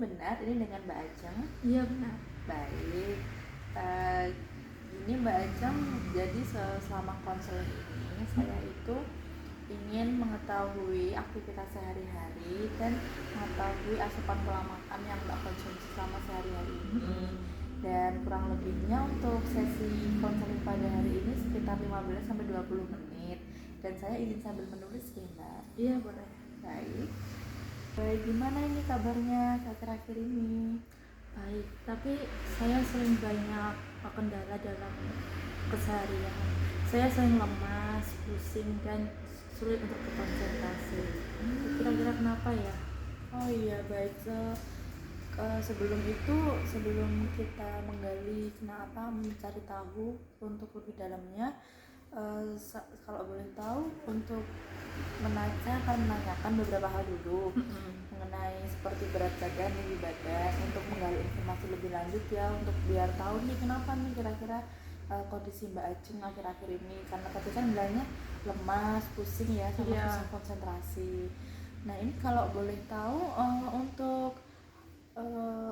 benar ini dengan Mbak Ajeng? Iya benar. Baik. Eh, Gini Mbak Ajeng, jadi selama konseling ini saya itu ingin mengetahui aktivitas sehari-hari dan mengetahui asupan pola makan yang Mbak konsumsi selama sehari-hari ini. Dan kurang lebihnya untuk sesi konseling pada hari ini sekitar 15-20 menit. Dan saya izin sambil menulis ya Mbak. Iya boleh. Baik. Baik, gimana ini kabarnya akhir-akhir ini? Baik, tapi saya sering banyak kendala dalam keseharian. Saya sering lemas, pusing, dan sulit untuk berkonsentrasi. Kira-kira kenapa ya? Oh iya, baik. Sebelum itu, sebelum kita menggali kenapa, mencari tahu untuk lebih dalamnya, kalau boleh tahu, untuk menanyakan beberapa hal dulu mengenai seperti berat badan, tinggi badan, untuk menggali informasi lebih lanjut ya, untuk biar tahu nih kenapa nih kira-kira kondisi Mbak Ajeng akhir-akhir ini, karena tadi kan bilangnya lemas, pusing ya, sama susah konsentrasi. Nah ini kalau boleh tahu untuk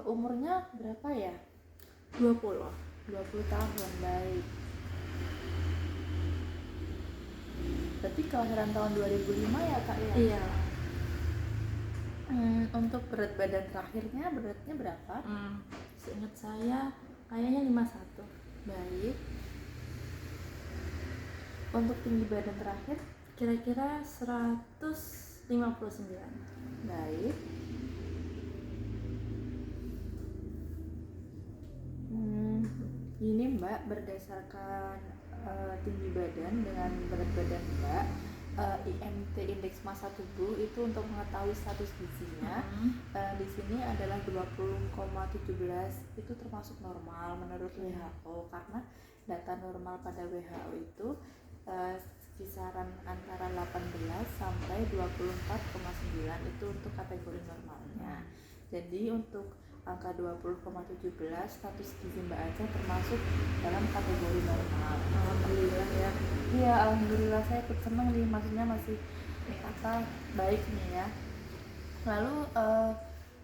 umurnya berapa ya? 20 tahun, baik. Berarti kelahiran tahun 2005 ya Kak ya? Iya. Untuk berat badan terakhirnya beratnya berapa? Seingat saya kayaknya 51. Baik. Untuk tinggi badan terakhir? Kira-kira 159. Baik. Ini Mbak, berdasarkan tinggi badan dengan berat badan Mbak, IMT indeks massa tubuh itu untuk mengetahui status gizinya di sini adalah 20,17, itu termasuk normal menurut WHO, karena data normal pada WHO itu kisaran antara 18 sampai 24,9 itu untuk kategori normalnya. Jadi untuk angka 20,17 status gizi Mbak Ajeng termasuk dalam kategori normal. Alhamdulillah ya. Iya, alhamdulillah, saya ikut senang nih, maksudnya masih baik nih ya. Lalu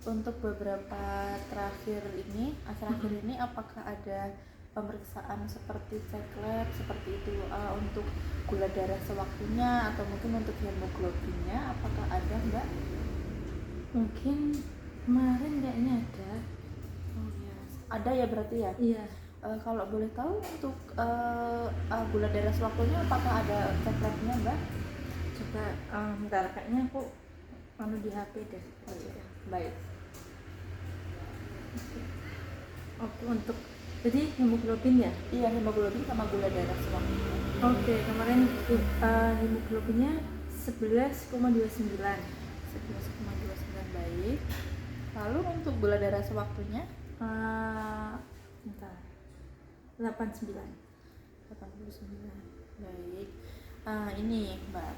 untuk beberapa akhir-akhir ini apakah ada pemeriksaan seperti cek lab seperti itu untuk gula darah sewaktunya atau mungkin untuk hemoglobinnya, apakah ada Mbak? Mungkin kemarin kayaknya ada. Oh ya, ada ya berarti ya? Iya. Kalau boleh tahu untuk gula darah sewaktunya apakah ada cek labnya Mbak? Coba bentar, kayaknya aku di HP deh. Baik. Oke, untuk jadi hemoglobin ya? Iya, hemoglobin sama gula darah sewaktunya. Oke, kemarin hemoglobinnya 11,29. Baik. Lalu untuk gula darah sewaktunya? Bentar. 89. Baik. Ini Mbak,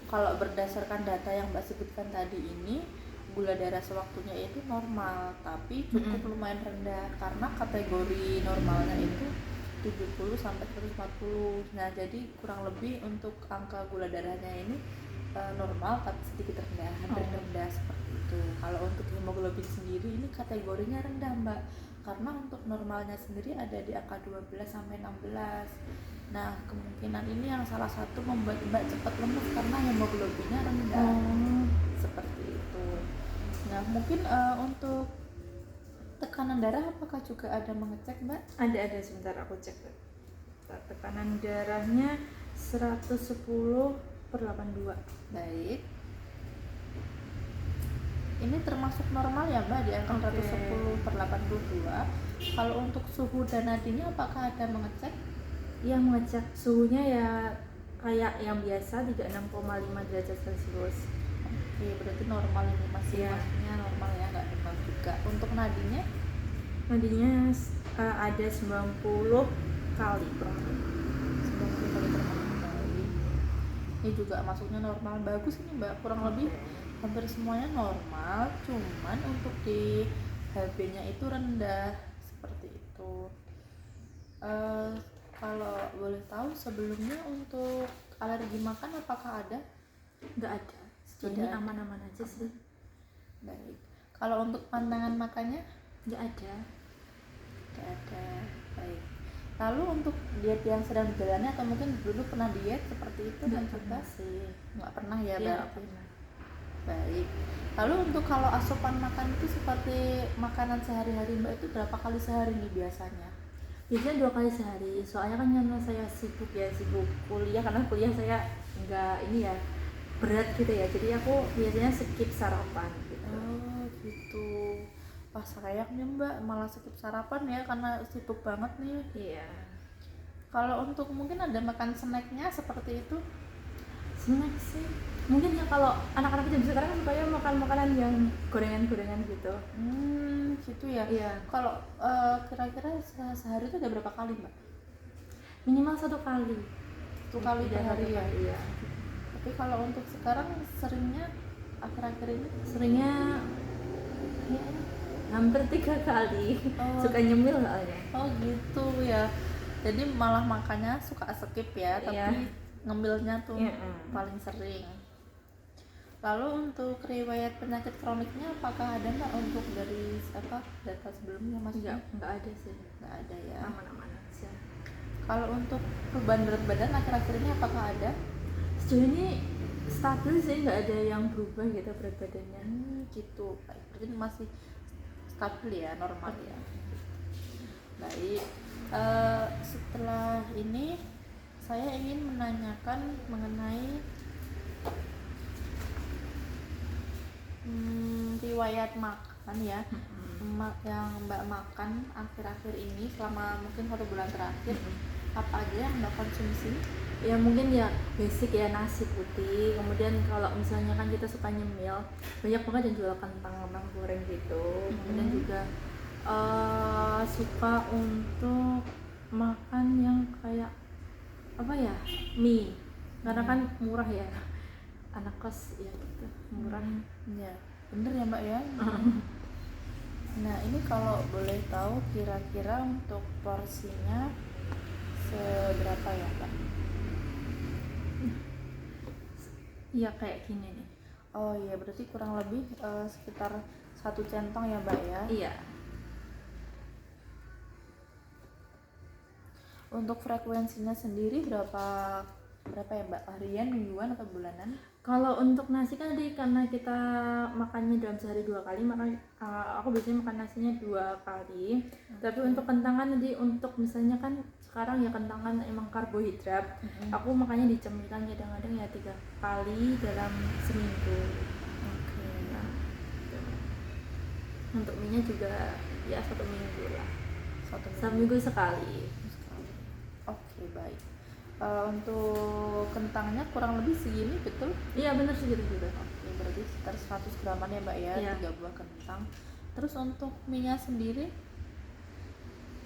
kalau berdasarkan data yang Mbak sebutkan tadi ini, gula darah sewaktunya itu normal, tapi cukup lumayan rendah karena kategori normalnya itu 70 sampai 140. Nah, jadi kurang lebih untuk angka gula darahnya ini normal tapi sedikit rendah, hampir rendah seperti itu. Kalau untuk hemoglobin sendiri ini kategorinya rendah Mbak, karena untuk normalnya sendiri ada di angka 12 sampai 16. Nah, kemungkinan ini yang salah satu membuat Mbak cepat lemes karena hemoglobinnya rendah. Seperti itu. Nah, mungkin untuk tekanan darah apakah juga ada mengecek Mbak? Ada, sebentar aku cek. Tekanan darahnya 110/82. Baik. Ini termasuk normal ya Mbak, di angka 110/82. Kalau untuk suhu dan nadinya apakah ada mengecek? Iya, mengecek suhunya ya kayak yang biasa, 36,5 derajat Celcius. Oke, berarti normal ini, maksudnya normal ya, nggak demam juga. Untuk nadinya? Nadinya ada 90 kali per menit. 90 kali per menit. Ini juga masuknya normal, bagus ini Mbak, kurang lebih hampir semuanya normal, cuman untuk di HB-nya itu rendah, seperti itu. Kalau boleh tahu sebelumnya untuk alergi makan apakah ada? Nggak ada, jadi aman-aman aja sih. Baik. Kalau untuk pantangan makannya nggak ada. tidak ada. Baik. Lalu untuk diet yang sedang dijalani atau mungkin dulu pernah diet seperti itu dan Nggak juga pernah sih. nggak pernah ya, Iya, nggak berarti. pernah. Baik. Lalu untuk kalau asupan makan itu seperti makanan sehari-hari Mbak itu berapa kali sehari nih biasanya? Biasanya 2 kali sehari, soalnya kan karena saya sibuk ya, sibuk kuliah, karena kuliah saya nggak ini ya, berat gitu ya, jadi aku biasanya skip sarapan gitu. Oh gitu. Wah sayangnya Mbak malah skip sarapan ya karena sibuk banget nih. Iya. Kalau untuk mungkin ada makan snacknya seperti itu? Snack sih mungkin ya, kalau anak-anak zaman sekarang kan sukanya makan makanan yang gorengan-gorengan gitu. Gitu ya. Iya, Kalau kira-kira sehari itu ada berapa kali Mbak? minimal 1 kali. 1 kali per Iya, hari 1 ya. kali, iya. Tapi kalau untuk sekarang seringnya akhir-akhir ini? Seringnya ya, hampir 3 kali. Oh. Suka nyemil soalnya. Oh gitu ya. Jadi malah makannya suka skip ya, tapi Iya. ngemilnya tuh Iya. paling sering. Lalu untuk riwayat penyakit kroniknya apakah ada nggak untuk dari data sebelumnya Mas? Enggak ada sih. Nggak ada ya. Aman-aman aja. Kalau untuk perubahan berat badan akhir-akhir ini apakah ada? Sejauh ini stabil sih, nggak ada yang berubah gitu berat badannya. Gitu. Baik, berarti masih stabil ya, normal ya. Baik. Setelah ini saya ingin menanyakan mengenai riwayat makan ya. Yang Mbak makan akhir-akhir ini selama mungkin 1 bulan terakhir, apa aja yang Mbak konsumsi? Ya mungkin ya basic ya, nasi putih, kemudian kalau misalnya kan kita suka nyemil, banyak banget yang jual kentang goreng gitu. Kemudian juga suka untuk makan yang kayak apa ya, mie, karena kan murah ya, anak kos ya gitu, murah. Ya, bener ya Mbak ya. Nah ini kalau boleh tahu kira-kira untuk porsinya seberapa ya Mbak? Iya kayak gini nih. Oh iya, berarti kurang lebih sekitar 1 centong ya Mbak ya. Iya. Untuk frekuensinya sendiri berapa ya Mbak? Harian, mingguan atau bulanan? Kalau untuk nasi kan tadi karena kita makannya dalam sehari 2 kali, maka aku biasanya makan nasinya 2 kali. Tapi untuk kentangan tadi, untuk misalnya kan sekarang ya kentangan emang karbohidrat, aku makannya dicemilkan kadang-kadang ya 3 kali dalam seminggu. Oke. Nah, untuk mie-nya juga ya 1 minggu lah, 1 minggu sekali. Oke, baik. Untuk kentangnya kurang lebih segini betul? Iya benar segitu juga. Oke, berarti sekitar 100 graman ya Mbak ya, Iya. 3 buah kentang. Terus untuk mie-nya sendiri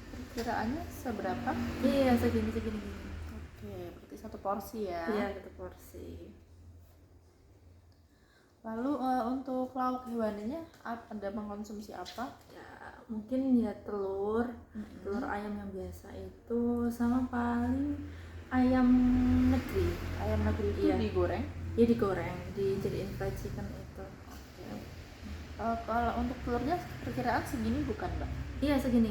perkiraannya seberapa? Iya segini. Oke, berarti 1 porsi ya. Iya 1 porsi. Lalu untuk lauk hewaninya ada mengkonsumsi apa? Ya mungkin ya telur ayam yang biasa itu, sama paling ayam negeri. Ayam negeri itu Iya. digoreng? Ya digoreng, dijadiin fried chicken itu. Oke. Kalau untuk telurnya perkiraan segini bukan Mbak? Iya segini.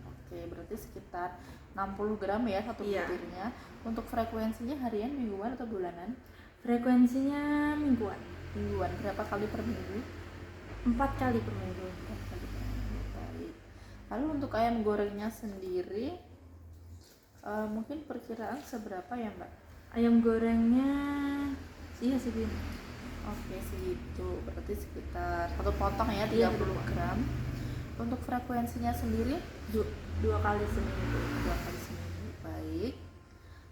Oke, berarti sekitar 60 gram ya satu Iya. butirnya. Untuk frekuensinya harian, mingguan atau bulanan? Frekuensinya mingguan, Mingguan. Berapa kali per minggu? 4 kali per minggu. 4 kali per minggu. Baik. Lalu untuk ayam gorengnya sendiri mungkin perkiraan seberapa ya Mbak? Ayam gorengnya iya segini. Oke, segitu. Berarti sekitar 1 potong ya, 30 Iya, gram. Untuk frekuensinya sendiri 2 kali seminggu. 2 kali seminggu. Baik.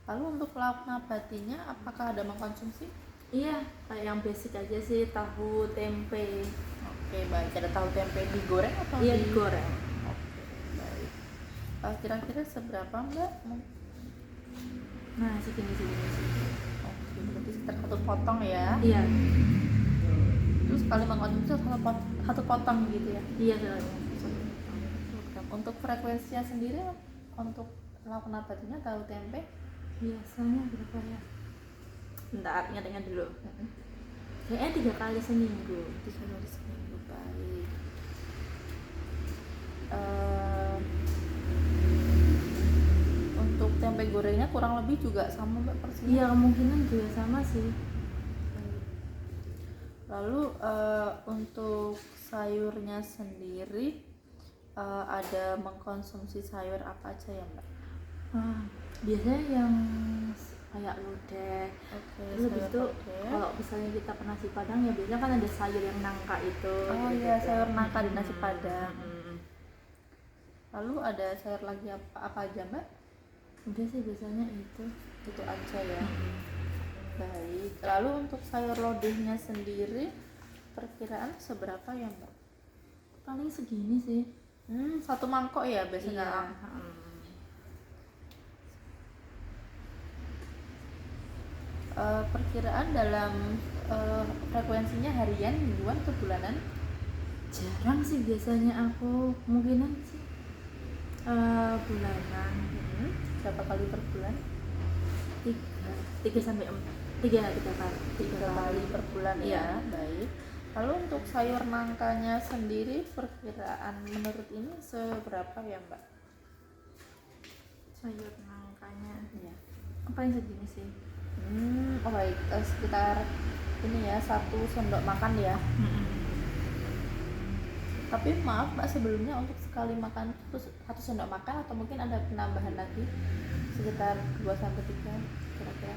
Lalu untuk lauk nabatinya apakah ada mengkonsumsi? Iya, kayak yang basic aja sih, tahu, tempe. Oke, baik. Ada tahu tempe digoreng atau Iya digoreng. Oke, baik. Kira-kira seberapa Mbak? Nah segini. Oke, berarti sekitar 1 potong ya. Iya. Terus sekali mengkonsumsi 1 potong gitu ya. Iya sekali. Untuk frekuensinya sendiri untuk lauk nabatinya tahu tempe Biasanya berapa ya? Bentar, ingat dulu. Kayaknya 3 kali seminggu. 3 kali seminggu. baik. Eh, untuk tempe gorengnya kurang lebih juga sama Mbak porsinya? Iya, kemungkinan juga sama sih. Lalu untuk sayurnya sendiri ada mengkonsumsi sayur apa aja ya Mbak? Biasanya yang kayak lodeh. Oke, Terus habis sayur itu lodeh. kalau misalnya kita ke nasi padang ya biasanya kan ada sayur yang nangka itu. Oh gitu. iya, sayur nangka di nasi padang. Mm-mm. Lalu ada sayur lagi apa aja Mbak? Udah sih biasanya itu. Itu aja ya. Baik. Lalu untuk sayur lodehnya sendiri perkiraan seberapa ya Mbak? Paling segini sih. Satu mangkok ya biasanya. Iya. Perkiraan dalam frekuensinya harian, mingguan, atau bulanan? Jarang sih biasanya aku, kemungkinan sih bulanan. Berapa kali per bulan? tiga sampai tiga kali. Tiga kali per bulan ya. Baik. Lalu untuk sayur nangkanya sendiri perkiraan menurut ini seberapa ya Mbak? Sayur nangkanya Ya. apa yang segini sih? Oh baik, sekitar ini ya 1 sendok makan ya. Tapi maaf Mbak, sebelumnya untuk sekali makan itu 1 sendok makan atau mungkin ada penambahan lagi sekitar 2-3 kira-kira?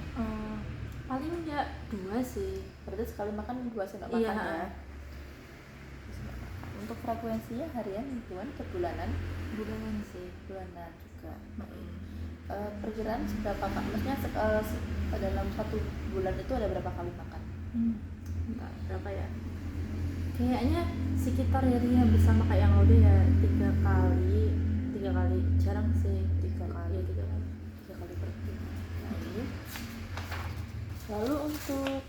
Paling ya 2 sih. Berarti sekali makan 2 sendok Iya. makan ya. Untuk frekuensinya harian, mingguan, atau bulanan? Bulanan sih. Bulanan juga. Baik. Perkiraan seberapa Kak? Maksudnya dalam 1 bulan itu ada berapa kali makan? Entah berapa ya? Kayaknya sekitar ya hampir sama kayak yang udah ya 3 kali. Jarang sih 3 kali. Iya 3 kali. 3 kali per bulan. Lalu untuk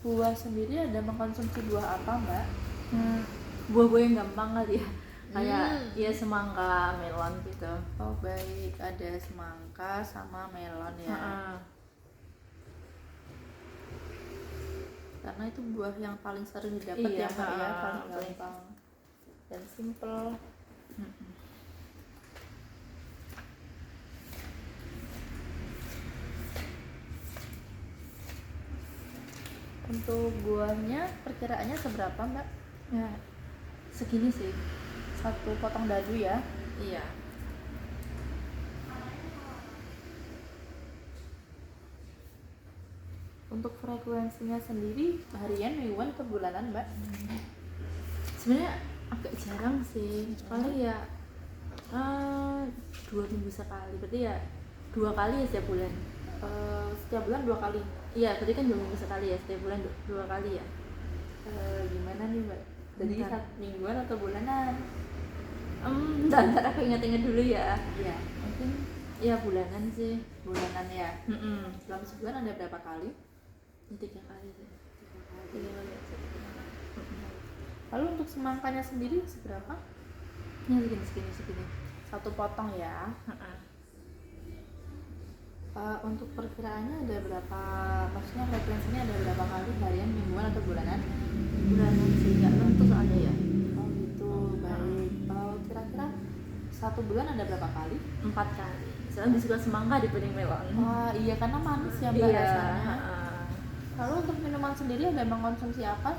buah sendiri ada mengkonsumsi buah apa Mbak? Buah-buah yang gampang kali ya. Kayak ya semangka, melon gitu. Oh baik, ada semangka sama melon ya. Karena itu buah yang paling sering didapat ya Mbak ya, paling gampang dan simple. Untuk buahnya perkiraannya seberapa Mbak? Ya segini sih. 1 potong dadu ya. Iya. Untuk frekuensinya sendiri harian, mingguan, atau bulanan Mbak? Sebenarnya agak jarang sih. Paling ya 2 minggu sekali. Berarti ya 2 kali ya setiap bulan. Setiap bulan 2 kali? Iya, berarti kan 2 minggu sekali ya, setiap bulan 2 kali ya. Gimana nih Mbak? Jadi mingguan atau bulanan? Bentar aku ingat-ingat dulu ya. Iya, mungkin ya bulanan sih. Bulanan ya. Dalam sebulan ada berapa kali? 3 kali sih. 3 kali aja. Lalu untuk semangkanya sendiri seberapa? Ya segini. 1 potong ya. Untuk perkiraannya ada berapa, maksudnya frekuensinya ada berapa kali harian, mingguan, atau bulanan? Bulanan sih, nggak tentu soalnya ya. Oh gitu, baik. Kira-kira 1 bulan ada berapa kali? 4 kali. Soalnya lebih suka semangka dibanding melon. Wah iya, karena manis ya Mbak Iya. rasanya. Lalu untuk minuman sendiri ada mengkonsumsi apa?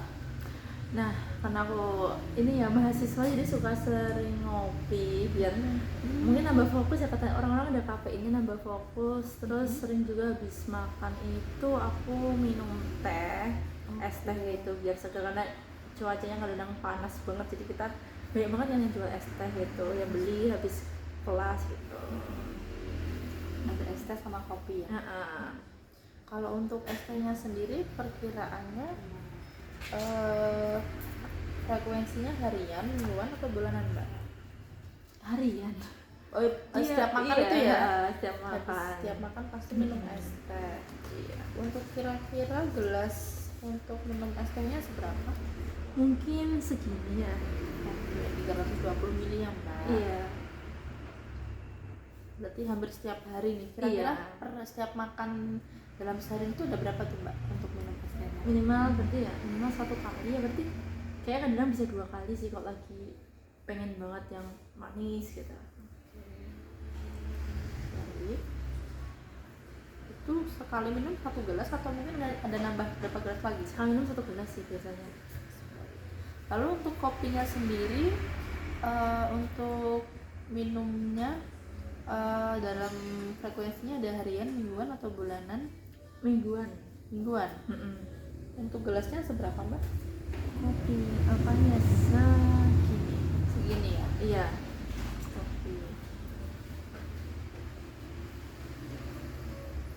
Nah, karena aku ini ya mahasiswa jadi suka sering ngopi biar mungkin nambah fokus ya, kata orang-orang ada kafeinnya nambah fokus. Terus sering juga habis makan itu aku minum teh, es teh gitu biar segar karena cuacanya kadang panas banget, jadi kita banyak banget yang jual es teh gitu, yang beli habis kelas gitu. Ada es teh sama kopi ya. Kalau untuk es tehnya sendiri perkiraannya frekuensinya harian, mingguan, atau bulanan Mbak? Harian. Oh, setiap makan itu ya? Setiap makan. Setiap makan pasti minum es teh. Iya. Untuk kira-kira gelas untuk minum es tehnya seberapa? Mungkin segini ya. 320 ml ya Mbak? Iya. Berarti hampir setiap hari nih. Kira-kira setiap makan dalam sehari itu ada berapa tuh Mbak untuk minum es tehnya? Minimal berarti ya, minimal 1 kali ya berarti kayak kadang bisa 2 kali sih kalau lagi pengen banget yang manis gitu. Baik. Itu sekali minum 1 gelas atau mungkin ada nambah berapa gelas lagi? Sekali minum 1 gelas sih biasanya. Lalu untuk kopinya sendiri, untuk minumnya dalam frekuensinya ada harian, mingguan atau bulanan? Mingguan. Mingguan. Untuk gelasnya seberapa mbak? Kopi apanya segini. Segini ya. Iya. Kopi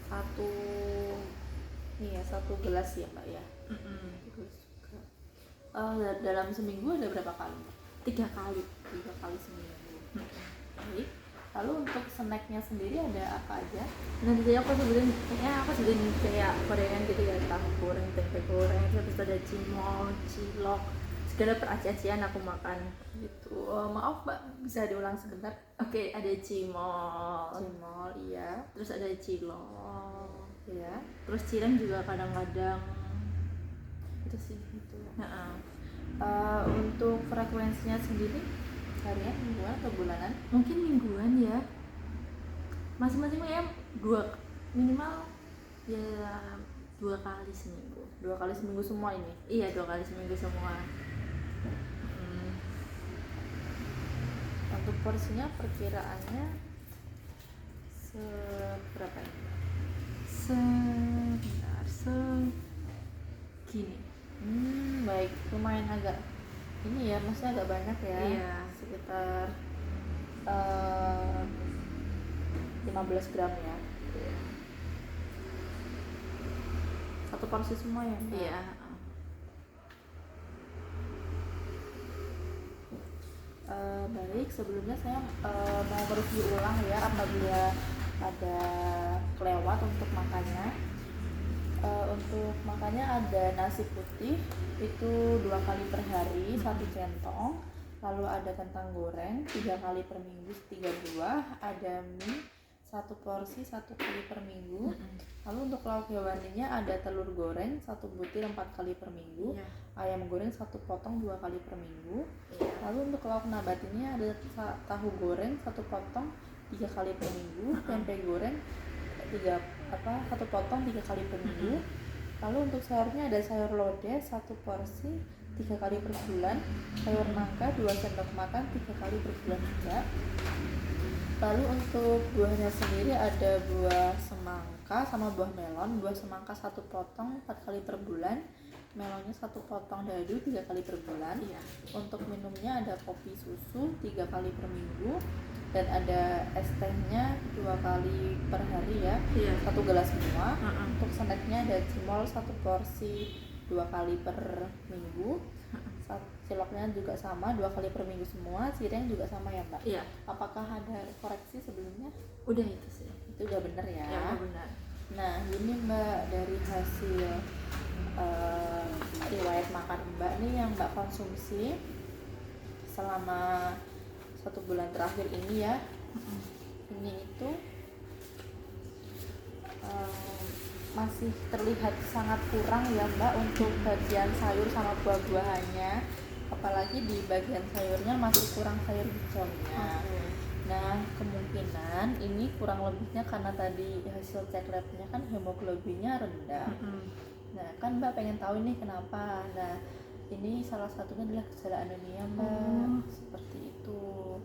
satu, ini ya 1 gelas ya mbak ya. 1 gelas juga. Dalam seminggu ada berapa kali mbak? 3 kali. 3 kali seminggu. Baik. Lalu untuk snacknya sendiri ada apa aja? Nanti saya aku sebutin kayak gorengan gitu ya, tahu goreng, tempe goreng, terus ada cimol, cilok, segala peraci-acian aku makan Gitu. Maaf mbak, bisa diulang sebentar? Oke, ada cimol, Cimol, iya. terus ada cilok, Ya. terus cireng juga kadang-kadang. Itu sih itu. Nah, Untuk frekuensinya sendiri harian, mingguan atau bulanan? mungkin mingguan ya, masing-masing ya minimal ya 2 kali seminggu. 2 kali seminggu semua ini. Iya, 2 kali seminggu semua. Untuk porsinya perkiraannya seberapa ini? Sebentar, segini. Baik, lumayan agak ini ya, maksudnya agak banyak ya. Iya. Sekitar 15 gram ya. Satu porsi semua ya mbak? Iya. Baik, sebelumnya saya mau mereview ulang ya apabila ada kelewat untuk makannya. Untuk makannya ada nasi putih itu 2 kali per hari 1 centong, lalu ada kentang goreng 3 kali per minggu 3 buah, ada mie 1 porsi 1 kali per minggu. Lalu untuk lauk hewaninya ada telur goreng 1 butir 4 kali per minggu, Iya. ayam goreng 1 potong 2 kali per minggu. Iya. Lalu untuk lauk nabatinya ada tahu goreng 1 potong 3 kali per minggu, tempe goreng 1 potong 3 kali per minggu. Lalu untuk sayurnya ada sayur lodeh 1 porsi 3 kali per bulan, sayur nangka 2 sendok makan 3 kali per bulan juga. Lalu untuk buahnya sendiri ada buah semangka sama buah melon. Buah semangka 1 potong 4 kali per bulan, melonnya 1 potong dadu 3 kali per bulan. Iya. Untuk minumnya ada kopi susu 3 kali per minggu, dan ada es tehnya 2 kali per hari ya, Iya. 1 gelas semua. Untuk snacknya ada cimol 1 porsi 2 kali per minggu, ciloknya juga sama 2 kali per minggu semua, cireng juga sama ya mbak? Iya. Apakah ada koreksi sebelumnya? Udah itu sih. Itu udah bener ya? Ya, udah benar. Nah ini mbak, dari hasil riwayat makan mbak nih yang mbak konsumsi selama 1 bulan terakhir ini ya, ini itu masih terlihat sangat kurang ya mbak untuk bagian sayur sama buah-buahannya, apalagi di bagian sayurnya masih kurang sayur hijaunya. Nah kemungkinan ini kurang lebihnya karena tadi hasil cek labnya kan hemoglobinnya rendah. Nah kan mbak pengen tahu ini kenapa. Nah ini salah satunya adalah gejala anemia mbak, seperti itu.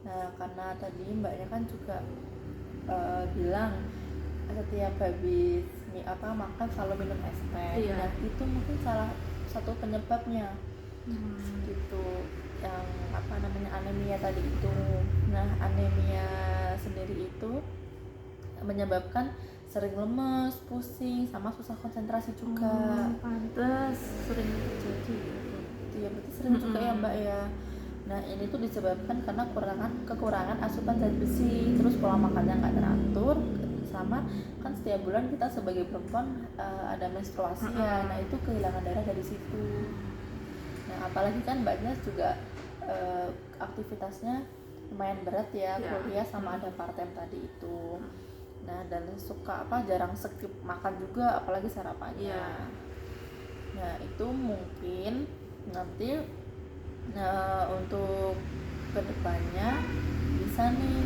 Nah karena tadi mbaknya kan juga bilang setiap habis makan selalu minum es teh. Iya. Nah itu mungkin salah satu penyebabnya gitu, yang anemia tadi itu. Nah anemia sendiri itu menyebabkan sering lemes, pusing, sama susah konsentrasi juga. Pantes sering terjadi. Iya berarti sering juga ya mbak ya. Nah ini tuh disebabkan karena kekurangan asupan zat besi, terus pola makannya nggak teratur, sama kan setiap bulan kita sebagai perempuan ada menstruasi ya. Nah itu kehilangan darah dari situ. Nah apalagi kan mbaknya juga aktivitasnya lumayan berat ya, kuliah sama ada part-time tadi itu. Nah dan suka jarang skip makan juga, apalagi sarapannya. Nah itu mungkin nanti untuk kedepannya bisa nih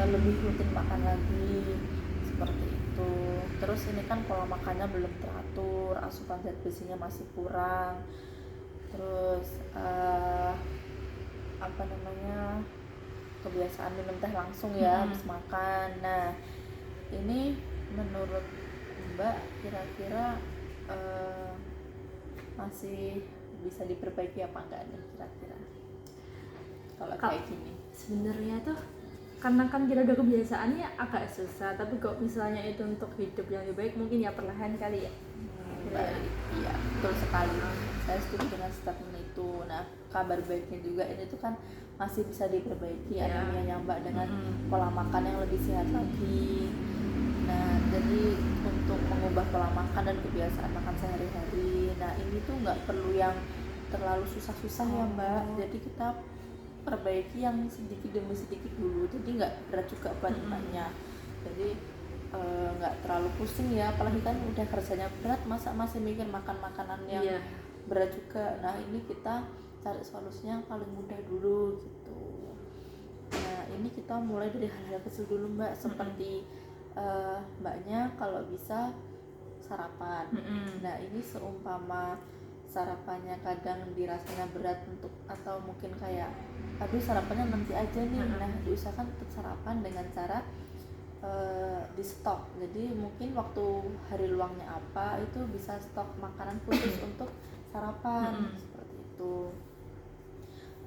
lebih rutin makan lagi seperti itu. Terus ini kan pola makannya belum teratur, asupan zat besinya masih kurang, terus apa namanya, kebiasaan minum teh langsung ya habis makan. Nah ini menurut Mbak kira-kira masih bisa diperbaiki apa enggak nih kira-kira kalau kayak gini? Sebenarnya tuh karena kan kita udah kebiasaannya agak susah, tapi kok misalnya itu untuk hidup yang lebih baik mungkin ya perlahan kali ya. Baik, iya betul sekali, saya setuju dengan statement itu. Nah kabar baiknya juga ini tuh kan masih bisa diperbaiki anemianya Mbak dengan pola makan yang lebih sehat lagi. Nah jadi untuk mengubah pola makan dan kebiasaan makan sehari-hari, nah ini tuh nggak perlu yang terlalu susah-susah ya Mbak. Jadi kita perbaiki yang sedikit demi sedikit dulu, jadi nggak berat juga buat Mbaknya. Jadi nggak terlalu pusing ya, apalagi kan udah kerjanya berat, masa masih mikir makan makanan yang berat juga. Nah ini kita cari solusinya yang paling mudah dulu gitu. Nah ini kita mulai dari hal-hal kecil dulu Mbak, seperti Mbaknya kalau bisa sarapan. Nah ini seumpama sarapannya kadang dirasanya berat untuk, atau mungkin kayak aduh sarapannya nanti aja nih, nah diusahakan untuk sarapan dengan cara di stok. Jadi mungkin waktu hari luangnya apa itu bisa stok makanan khusus untuk sarapan seperti itu.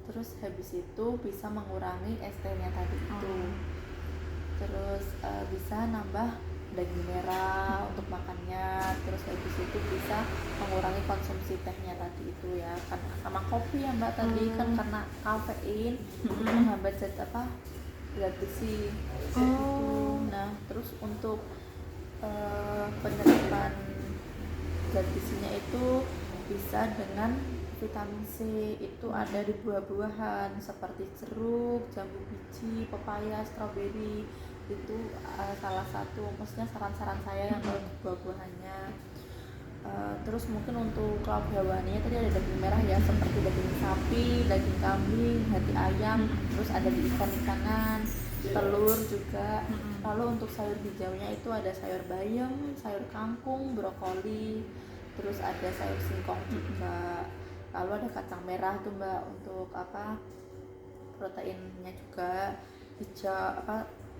Terus habis itu bisa mengurangi ST-nya tadi itu. Terus bisa nambah daging merah untuk makannya. Terus habis itu bisa mengurangi konsumsi tehnya tadi itu ya, kan sama kopi ya Mbak tadi kan karena kafein menghambat zat besi gitu. Nah terus untuk penyerapan zat besinya itu bisa dengan vitamin C, itu ada di buah-buahan seperti jeruk, jambu biji, pepaya, stroberi. Itu salah satu, maksudnya saran-saran saya yang kalau buah-buahannya. Terus mungkin untuk lauk hewaninya tadi ada daging merah ya, seperti daging sapi, daging kambing, hati ayam, terus ada di ikan-ikanan, telur juga. Lalu untuk sayur hijaunya itu ada sayur bayam, sayur kangkung, brokoli, terus ada sayur singkong juga. Lalu ada kacang merah tuh Mbak untuk proteinnya juga,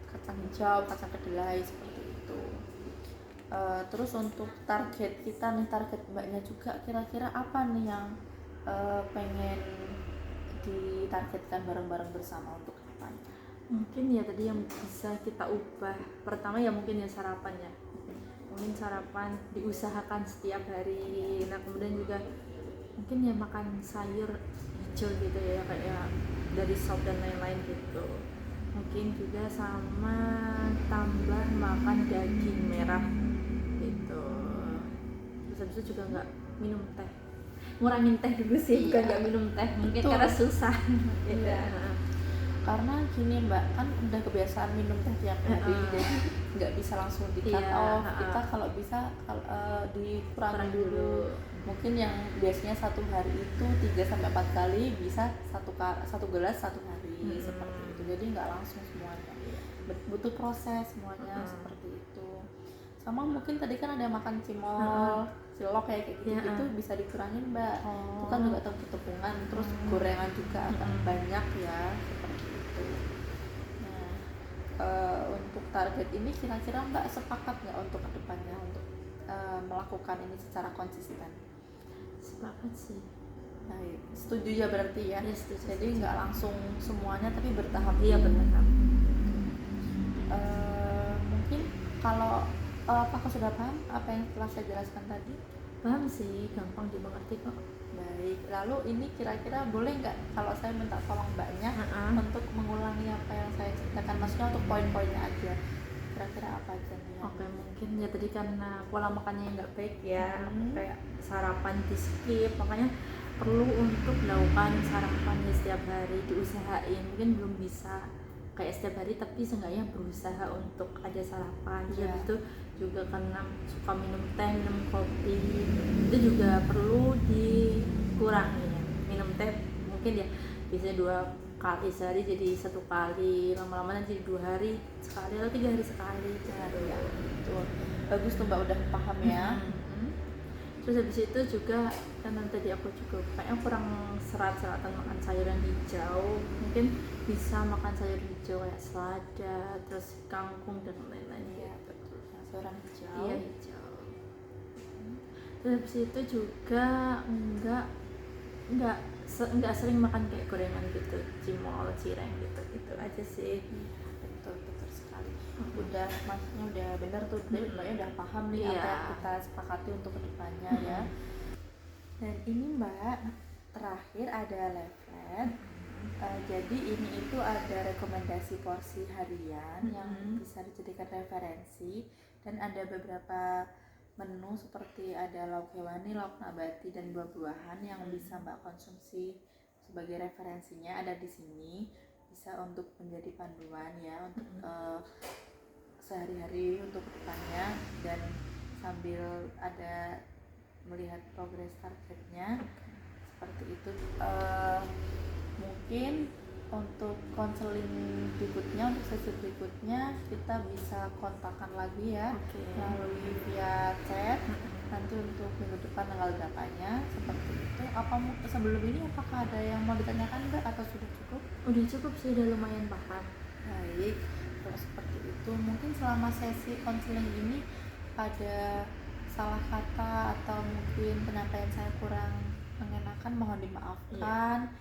kacang hijau, kacang kedelai seperti itu. Terus untuk target kita nih, target Mbaknya juga kira-kira apa nih yang pengen ditargetkan bareng-bareng bersama untuk kedepannya? Mungkin ya tadi yang bisa kita ubah pertama ya mungkin ya sarapan ya, mungkin sarapan diusahakan setiap hari. Nah kemudian juga mungkin ya makan sayur hijau gitu ya, kayak dari sop dan lain-lain gitu. Mungkin juga sama tambah makan daging merah gitu. Terus habis itu juga nggak minum teh, ngurangin teh dulu sih, bukan nggak minum teh mungkin betul, karena susah gitu. Karena gini Mbak, kan udah kebiasaan minum teh tiap hari, jadi nggak bisa langsung di cut off. Kita kalau bisa dikurangi dulu. Mungkin yang biasanya satu hari itu 3-4 kali, bisa satu gelas satu hari seperti itu. Jadi nggak langsung semuanya, butuh proses semuanya seperti itu. Sama mungkin tadi kan ada makan cimol, cilok kayak gitu, itu bisa dikurangin Mbak. Itu kan juga tepung-tepungan, terus gorengan juga agak banyak ya seperti itu. Nah untuk target ini kira-kira Mbak sepakat nggak untuk kedepannya untuk melakukan ini secara konsisten? Sepakat sih. Baik, setuju ya berarti ya. Ya setuju. Jadi nggak langsung semuanya tapi bertahap. Iya bertahap. Mungkin kalau apakah sudah paham apa yang telah saya jelaskan tadi? Paham sih, gampang dimengerti kok. Baik, lalu ini kira-kira boleh nggak kalau saya minta tolong Mbaknya untuk mengulangi apa yang saya ceritakan, maksudnya untuk poin-poinnya aja, kira-kira apa aja nih? Oke, mungkin ya tadi karena pola makannya nggak baik ya, kayak sarapan di skip, makanya perlu untuk melakukan sarapan ya setiap hari, diusahain. Mungkin belum bisa kayak setiap hari, tapi seenggaknya berusaha untuk ada sarapan. Terus Iya. habis itu juga karena suka minum teh, minum kopi, itu juga perlu dikurangi ya. Minum teh mungkin ya biasanya 2 kali sehari jadi 1 kali, lama-lama nanti 2 hari sekali atau 3 hari sekali Nah, gitu. iya, betul. Bagus tuh Mbak udah paham ya. Mhm. Terus habis itu juga karena tadi aku juga kayaknya kurang serat-seratan makan sayuran hijau, mungkin bisa makan sayur hijau kayak selada, terus kangkung dan lain-lain Iya, gitu. betul. Nah, sayuran hijau. Iya, hijau. Terus habis itu juga enggak sering makan kayak gorengan gitu, cimol, cireng gitu gitu aja sih. Betul, betul sekali. Udah, maksudnya udah bener tuh, Mbaknya udah paham nih apa Iya. yang kita sepakati untuk kedepannya ya. Dan ini Mbak, terakhir ada leaflet. Jadi ini itu ada rekomendasi porsi harian yang bisa dijadikan referensi, dan ada beberapa menu seperti ada lauk hewani, lauk nabati, dan buah-buahan yang bisa Mbak konsumsi sebagai referensinya ada di sini, bisa untuk menjadi panduan ya untuk sehari-hari untuk kedepannya, dan sambil ada melihat progres targetnya seperti itu. Mungkin untuk konseling berikutnya, untuk sesi berikutnya kita bisa kontakkan lagi ya, melalui via chat nanti untuk minggu depan tanggal berapanya seperti itu. Apa sebelum ini apakah ada yang mau ditanyakan Mbak atau sudah cukup? Udah cukup sih, udah lumayan paham. Baik, terus seperti itu. Mungkin selama sesi konseling ini ada salah kata atau mungkin penyampaian saya kurang mengenakan, mohon dimaafkan.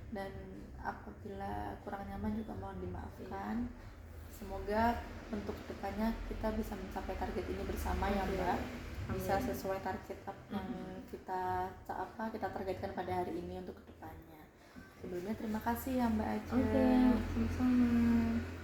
Dan apabila kurang nyaman juga mohon dimaafkan. Semoga untuk kedepannya kita bisa mencapai target ini bersama ya Mbak. Bisa sesuai target yang kita targetkan pada hari ini untuk kedepannya. Sebelumnya terima kasih ya Mbak Aja. Oke, sama-sama.